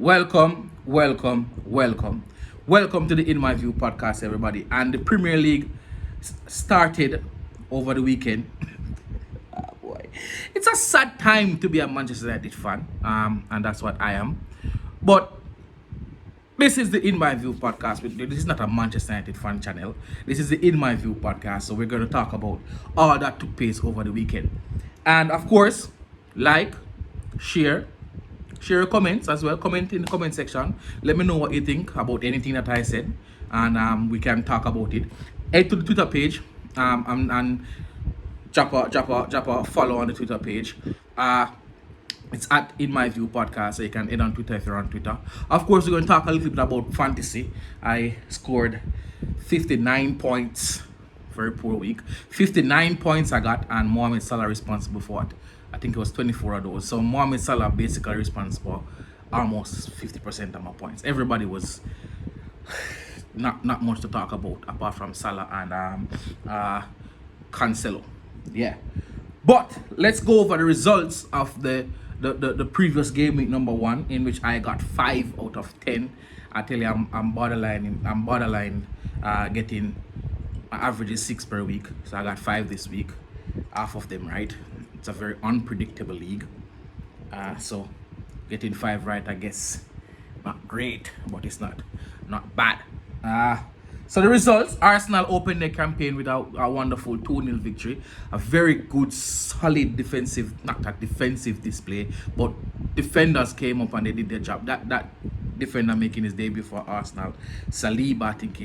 Welcome, welcome, welcome. Welcome to the In My View podcast, everybody. And the Premier League started over the weekend. Oh boy. It's a sad time to be a Manchester United fan, and that's what I am. But this is the In My View podcast. This is not a Manchester United fan channel. This is the In My View podcast. So we're going to talk about all that took place over the weekend. And of course, like, share your comments as well. Comment in the comment section. Let me know what you think about anything that I said, and we can talk about it. Head to the Twitter page and drop a follow on the Twitter page. It's at In My View podcast, so you can head on Twitter if you're on Twitter. Of course, we're going to talk a little bit about fantasy. I scored 59 points. Very poor week. 59 points I got, and Mohamed Salah responsible for it. I think it was 24 of those. So Mohamed Salah basically responsible almost 50% of my points. Everybody was not much to talk about apart from Salah and Cancelo. Yeah. But let's go over the results of the previous game week number 1, in which I got 5 out of 10. I tell you, I'm borderline getting my average is 6 per week. So I got 5 this week. Half of them right. It's a very unpredictable league. So getting 5 right, I guess, not great, but it's not bad. So the results: Arsenal opened their campaign with a wonderful 2-0 victory. A very good, solid defensive, not a defensive display, but defenders came up and they did their job. That defender making his debut for Arsenal, Saliba, I think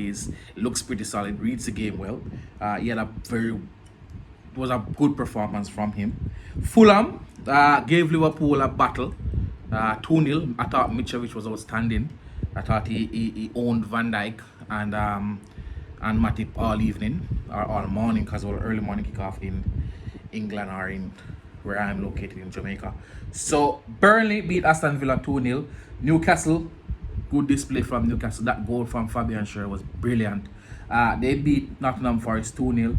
looks pretty solid, reads the game well. He had it was a good performance from him. Fulham gave Liverpool a battle, 2-0. I thought Mitrovic was outstanding. I thought he owned Van Dijk and Matip all evening or all morning, because it was early morning kickoff in England or in where I'm located in Jamaica. So Burnley beat Aston Villa 2-0. Newcastle, good display from Newcastle. That goal from Fabian Schär was brilliant. They beat Nottingham Forest 2-0.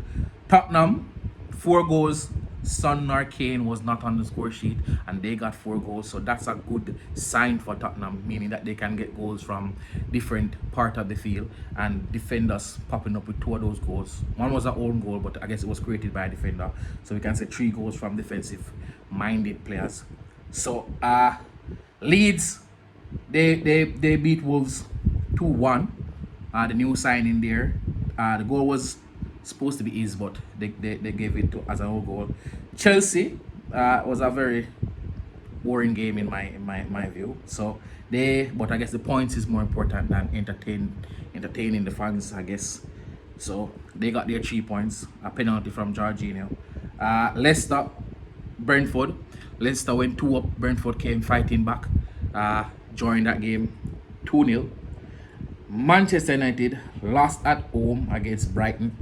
Tottenham, 4 goals. Son nor Kane was not on the score sheet, and they got 4 goals. So that's a good sign for Tottenham, meaning that they can get goals from different part of the field, and defenders popping up with 2 of those goals. One was an own goal, but I guess it was created by a defender. So we can say 3 goals from defensive-minded players. So Leeds, they beat Wolves 2-1. The new signing there. The goal was supposed to be his, but they gave it to as an own goal. Chelsea was a very boring game in my view. So but I guess the points is more important than entertaining the fans, I guess. So they got their 3 points, a penalty from Jorginho. Leicester, Brentford. Leicester went 2 up. Brentford came fighting back during that game, 2-0. Manchester United lost at home against Brighton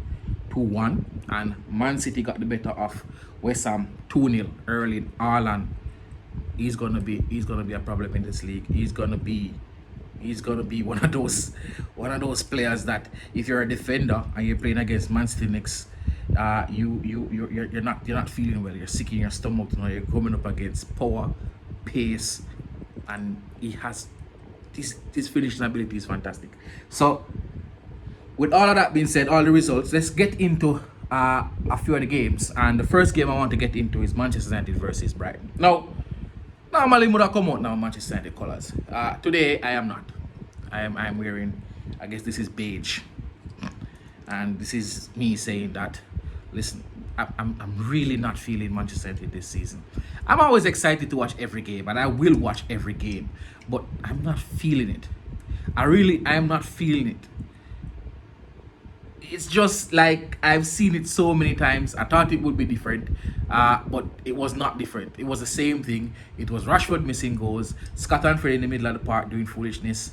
2-1, and Man City got the better of West Ham 2-0. Erling Haaland, he's gonna be a problem in this league. He's gonna be one of those players that if you're a defender and you're playing against Man City next, you're not feeling well. You're sick in your stomach. You're coming up against power, pace, and he has his finishing ability is fantastic. So with all of that being said, all the results, let's get into a few of the games. And the first game I want to get into is Manchester United versus Brighton. Now, normally I would have come out now Manchester United colours. Today I am not. I'm wearing, I guess this is beige, and this is me saying that, listen, I'm really not feeling Manchester United this season. I'm always excited to watch every game, and I will watch every game, but I'm not feeling it. I am not feeling it. It's just like I've seen it so many times. I thought it would be different, but it was not different. It was the same thing. It was Rashford missing goals, Scott Fred in the middle of the park doing foolishness,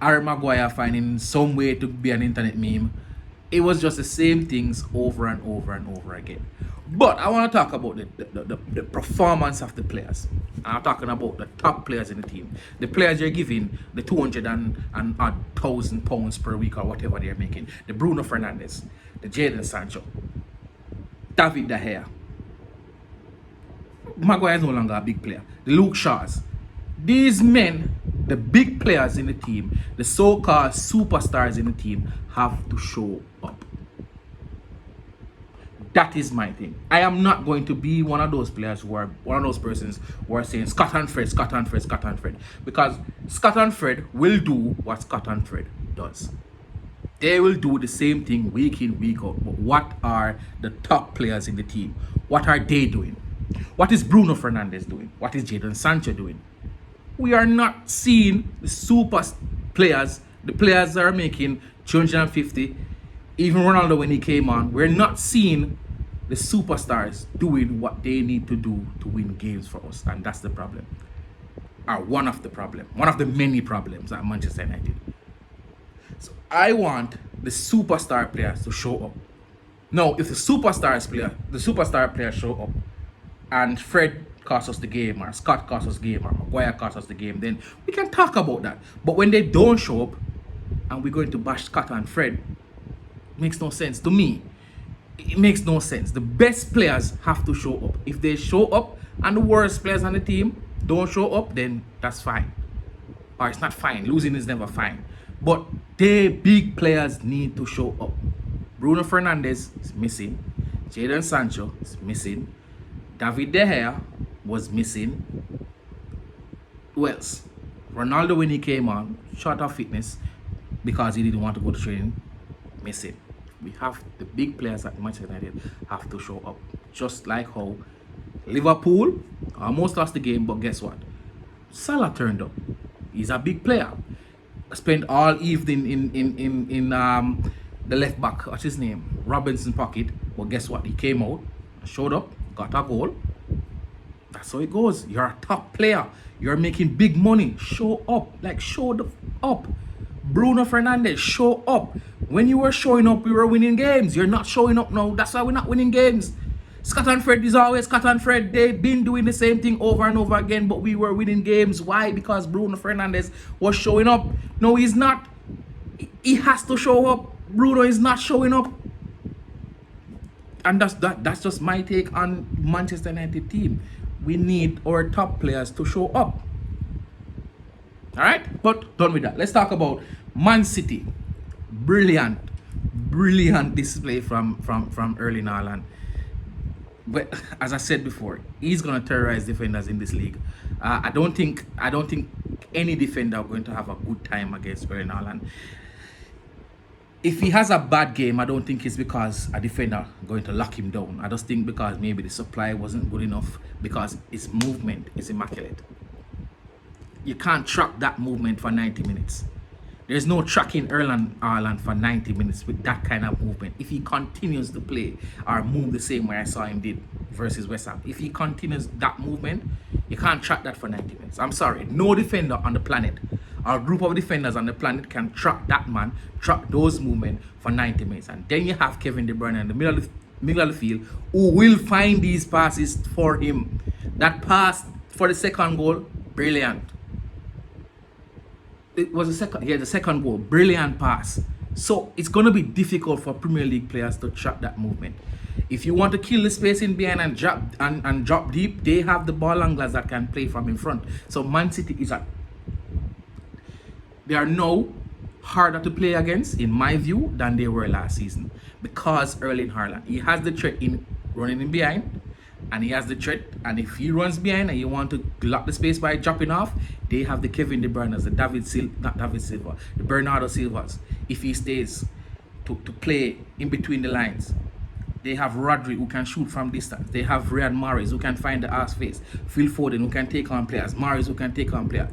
Harry Maguire finding some way to be an internet meme. It was just the same things over and over and over again. But I want to talk about the performance of the players. I'm talking about the top players in the team. The players you're giving the 200 and odd £1,000 per week or whatever they're making. The Bruno Fernandes, the Jadon Sancho, David De Gea. Maguire is no longer a big player. The Luke Shaws. These men The big players in the team, the so-called superstars in the team, have to show up. That is my thing. I am not going to be one of those players who are one of those persons who are saying Scott and Fred, Scott and Fred, Scott and Fred. Because Scott and Fred will do what Scott and Fred does. They will do the same thing week in, week out. But what are the top players in the team? What are they doing? What is Bruno Fernandes doing? What is Jadon Sancho doing? We are not seeing the super players, the players that are making 250. Even Ronaldo, when he came on, we're not seeing the superstars doing what they need to do to win games for us. And that's the problem. Or one of the many problems at Manchester United. So I want the superstar players to show up. Now, if the superstar players show up, and Fred costs us the game, or Scott costs us the game, or Maguire costs us the game, then we can talk about that. But when they don't show up, and we're going to bash Scott and Fred, it makes no sense to me. It makes no sense. The best players have to show up. If they show up, and the worst players on the team don't show up, then that's fine. Or it's not fine. Losing is never fine. But the big players need to show up. Bruno Fernandes is missing. Jadon Sancho is missing. David De Gea was missing. Who else? Ronaldo, when he came on, short of fitness because he didn't want to go to training, missing. We have the big players at Manchester United have to show up. Just like how Liverpool almost lost the game, but guess what? Salah turned up. He's a big player. Spent all evening in the left back, what's his name? Robinson pocket. But guess what? He came out, showed up, got a goal. That's how it goes. You're a top player. You're making big money. Show up. Like, up. Bruno Fernandes, show up. When you were showing up, we were winning games. You're not showing up now. That's why we're not winning games. Scott and Fred is always Scott and Fred. They've been doing the same thing over and over again, but we were winning games. Why? Because Bruno Fernandes was showing up. No, he's not. He has to show up. Bruno is not showing up. And that's just my take on Manchester United team. We need our top players to show up. Alright? But done with that. Let's talk about Man City. Brilliant display from Erling Haaland. But as I said before, he's gonna terrorize defenders in this league. I don't think any defender are going to have a good time against Erling Haaland. If he has a bad game, I don't think it's because a defender going to lock him down. I just think because maybe the supply wasn't good enough, because his movement is immaculate. You can't track that movement for 90 minutes. There's no tracking Erling Haaland for 90 minutes with that kind of movement. If he continues to play or move the same way I saw him did versus West Ham, if he continues that movement, you can't track that for 90 minutes. I'm sorry, no defender on the planet or group of defenders on the planet can track that man, track those movements for 90 minutes. And then you have Kevin De Bruyne in the middle of the field who will find these passes for him. That pass for the second goal, brilliant. It was the second goal, brilliant pass. So it's going to be difficult for Premier League players to track that movement. If you want to kill the space in behind and drop deep, they have the ball anglers that can play from in front. So Man City they are now harder to play against, in my view, than they were last season, because Erling Haaland, he has the threat in running in behind, and he has the threat, and if he runs behind and you want to lock the space by dropping off, they have the Kevin De Bruyne, the Bernardo Silvas. If he stays to play in between the lines, they have Rodri who can shoot from distance. They have Riyad Mahrez who can find the arse face. Phil Foden who can take on players. Mahrez who can take on players.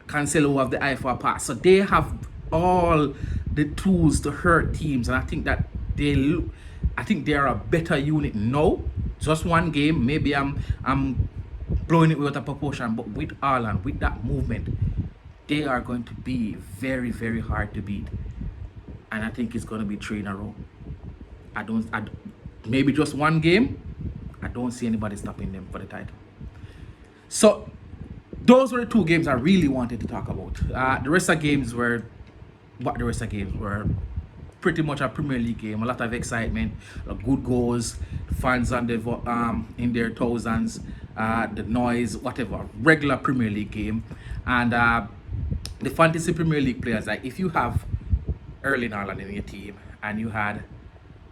Cancelo who have the eye for a pass. So they have all the tools to hurt teams, and I think that they are a better unit now. Just one game, maybe I'm blowing it out of proportion, but with Haaland, with that movement, they are going to be very, very hard to beat. And I think it's going to be 3 in a row. Maybe just one game, I don't see anybody stopping them for the title. So those were the 2 games I really wanted to talk about. The rest of the games were pretty much a Premier League game. A lot of excitement, good goals, fans on in their thousands, the noise, whatever. Regular Premier League game. And the fantasy Premier League players, like if you have Erling Haaland in your team and you had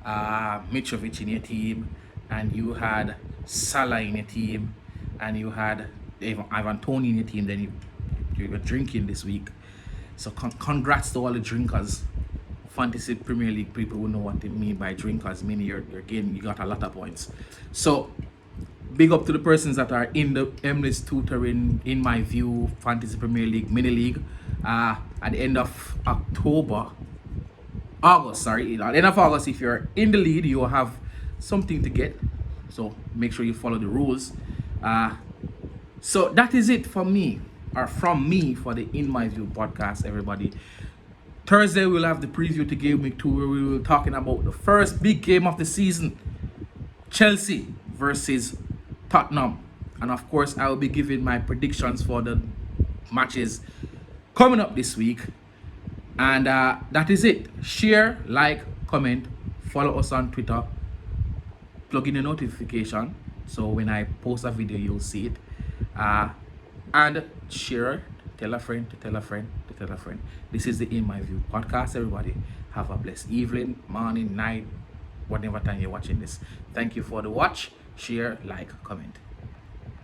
Mitrovic in your team and you had Salah in your team and you had Ivan Toney in your team, then you were drinking this week. So congrats to all the drinkers. Fantasy Premier League people will know what they mean by drinkers, meaning you're getting, you got a lot of points. So big up to the persons that are in the Emily's tutoring, in my view, Fantasy Premier League, mini league. At the end of August, at the end of August, if you're in the lead, you will have something to get. So make sure you follow the rules. So that is it for me, or from me, for the In My View podcast, everybody. Thursday we'll have the preview to Game Week 2, where we will be talking about the first big game of the season, Chelsea versus Tottenham. And of course, I will be giving my predictions for the matches coming up this week. And that is it. Share, like, comment, follow us on Twitter, plug in the notification so when I post a video you'll see it, and share, tell a friend to tell a friend to tell a friend. This is the In My View podcast, everybody. Have a blessed evening, morning, night, whatever time you're watching this. Thank you for the watch. Share, like, comment.